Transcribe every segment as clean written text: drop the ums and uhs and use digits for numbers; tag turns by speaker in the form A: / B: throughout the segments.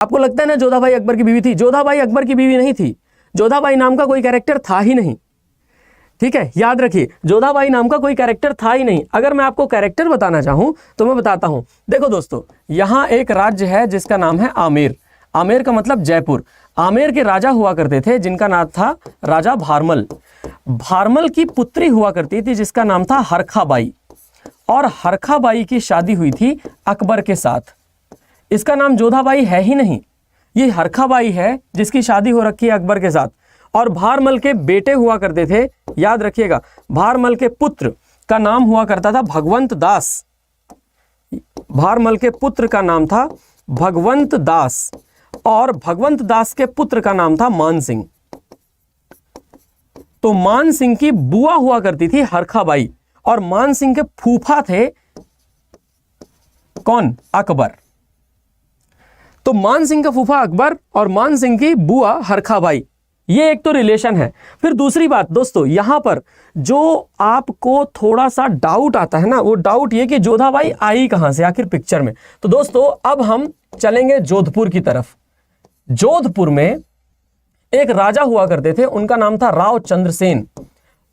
A: आपको लगता है ना जोधाबाई अकबर की बीवी थी? जोधाबाई अकबर की बीवी नहीं थी। जोधाबाई नाम का कोई कैरेक्टर था ही नहीं। ठीक है, याद रखिए, जोधाबाई नाम का कोई कैरेक्टर था ही नहीं। अगर मैं आपको कैरेक्टर बताना चाहूं तो मैं बताता हूं। देखो दोस्तों, यहां एक राज्य है जिसका नाम है आमेर। आमेर का मतलब जयपुर। आमेर के राजा हुआ करते थे जिनका नाम था राजा भारमल। भारमल की पुत्री हुआ करती थी जिसका नाम था हरखाबाई, और हरखाबाई की शादी हुई थी अकबर के साथ। इसका नाम जोधाबाई है ही नहीं, ये हरखाबाई है जिसकी शादी हो रखी है अकबर के साथ। और भारमल के बेटे हुआ करते थे, याद रखिएगा, भारमल के पुत्र का नाम हुआ करता था भगवंत दास। भारमल के पुत्र का नाम था भगवंत दास, और भगवंत दास के पुत्र का नाम था मान सिंह। तो मान सिंह की बुआ हुआ करती थी हरखाबाई, और मान सिंह के फूफा थे कौन? अकबर। तो मान सिंह का फूफा अकबर और मान सिंह की बुआ हरखाबाई, ये एक तो रिलेशन है। फिर दूसरी बात दोस्तों, यहां पर जो आपको थोड़ा सा डाउट आता है ना, वो डाउट ये कि जोधाबाई आई कहां से आखिर पिक्चर में। तो दोस्तों अब हम चलेंगे जोधपुर की तरफ। जोधपुर में एक राजा हुआ करते थे, उनका नाम था राव चंद्रसेन।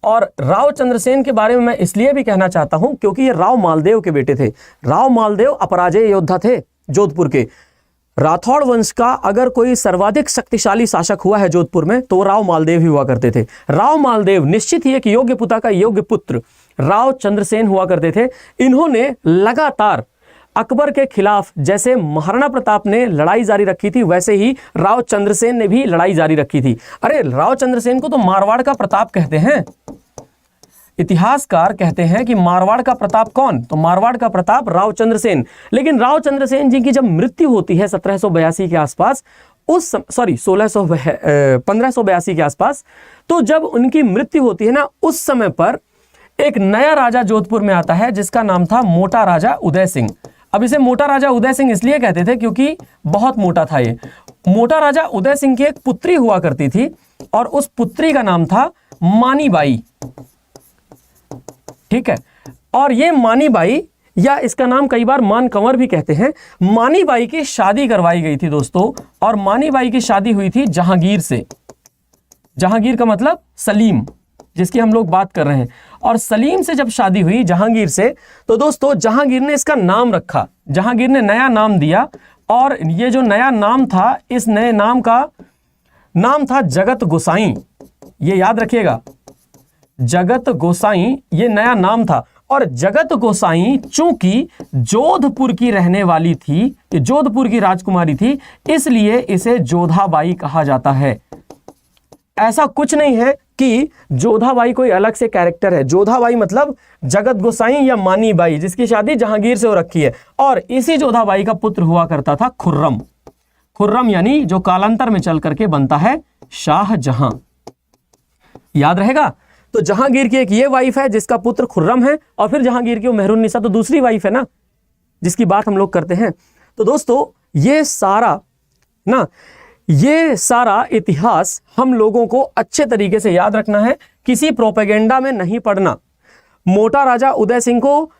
A: और राव चंद्रसेन के बारे में मैं इसलिए भी कहना चाहता हूं क्योंकि ये राव मालदेव के बेटे थे। राव मालदेव अपराजेय योद्धा थे जोधपुर के। राठौड़ वंश का अगर कोई सर्वाधिक शक्तिशाली शासक हुआ है जोधपुर में तो राव मालदेव ही हुआ करते थे। राव मालदेव निश्चित ही एक योग्य पिता का योग्य पुत्र राव चंद्रसेन हुआ करते थे। इन्होंने लगातार अकबर के खिलाफ, जैसे महाराणा प्रताप ने लड़ाई जारी रखी थी, वैसे ही राव चंद्रसेन ने भी लड़ाई जारी रखी थी। अरे राव चंद्रसेन को तो मारवाड़ का प्रताप कहते हैं। इतिहासकार कहते हैं कि मारवाड़ का प्रताप कौन? तो मारवाड़ का प्रताप राव चंद्रसेन। लेकिन राव चंद्रसेन जी की जब मृत्यु होती है 1782 के आसपास, उस 1582 के आसपास, तो जब उनकी मृत्यु होती है ना, उस समय पर एक नया राजा जोधपुर में आता है जिसका नाम था मोटा राजा उदय सिंह। अब इसे मोटा राजा उदय सिंह इसलिए कहते थे क्योंकि बहुत मोटा था ये। मोटा राजा उदय सिंह की एक पुत्री हुआ करती थी और उस पुत्री का नाम था मानीबाई। ठीक है, और ये मानीबाई, या इसका नाम कई बार मान कंवर भी कहते हैं, मानीबाई की शादी करवाई गई थी दोस्तों। और मानीबाई की शादी हुई थी जहांगीर से। जहांगीर का मतलब सलीम, जिसकी हम लोग बात कर रहे हैं। और सलीम से जब शादी हुई जहांगीर से, तो दोस्तों जहांगीर ने इसका नाम रखा। जहांगीर ने नया नाम दिया, और ये जो नया नाम था, इस नए नाम का नाम था जगत गोसाई। ये याद रखिएगा, जगत गोसाई ये नया नाम था। और जगत गोसाई चूंकि जोधपुर की रहने वाली थी, जोधपुर की राजकुमारी थी, इसलिए इसे जोधाबाई कहा जाता है। ऐसा कुछ नहीं है कि जोधाबाई कोई अलग से कैरेक्टर है। जोधाबाई मतलब जगत गोसाई या मानीबाई, जिसकी शादी जहांगीर से हो रखी है। और इसी जोधाबाई का पुत्र हुआ करता था खुर्रम। खुर्रम यानी जो कालांतर में चल करके बनता है शाहजहां। याद रहेगा। तो जहांगीर की एक ये वाइफ है जिसका पुत्र खुर्रम है, और फिर जहांगीर की मेहरुन्निसा तो दूसरी वाइफ है ना, जिसकी बात हम लोग करते हैं। तो दोस्तों ये सारा इतिहास हम लोगों को अच्छे तरीके से याद रखना है, किसी प्रोपेगेंडा में नहीं पड़ना। मोटा राजा उदय सिंह को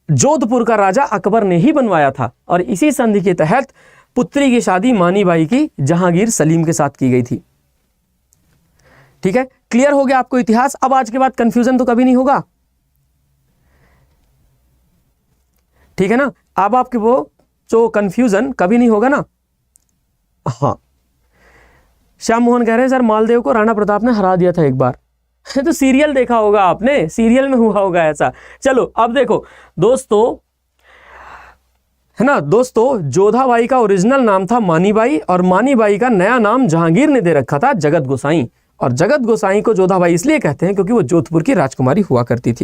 A: जोधपुर का राजा अकबर ने ही बनवाया था, और इसी संधि के तहत पुत्री की शादी मानीबाई की जहांगीर सलीम के साथ की गई थी। ठीक है, क्लियर हो गया आपको इतिहास। अब आज के बाद कंफ्यूजन तो कभी नहीं होगा, ठीक है ना। अब आपके वो जो कंफ्यूजन कभी नहीं होगा ना। हाँ, श्याम मोहन कह रहे हैं सर मालदेव को राणा प्रताप ने हरा दिया था एक बार। तो सीरियल देखा होगा आपने, सीरियल में हुआ होगा ऐसा। चलो अब देखो दोस्तों, है ना दोस्तों, जोधाबाई का ओरिजिनल नाम था मानीबाई, और मानीबाई का नया नाम जहांगीर ने दे रखा था जगत गोसाई। और जगत गोसाई को जोधाबाई इसलिए कहते हैं क्योंकि वो जोधपुर की राजकुमारी हुआ करती थी।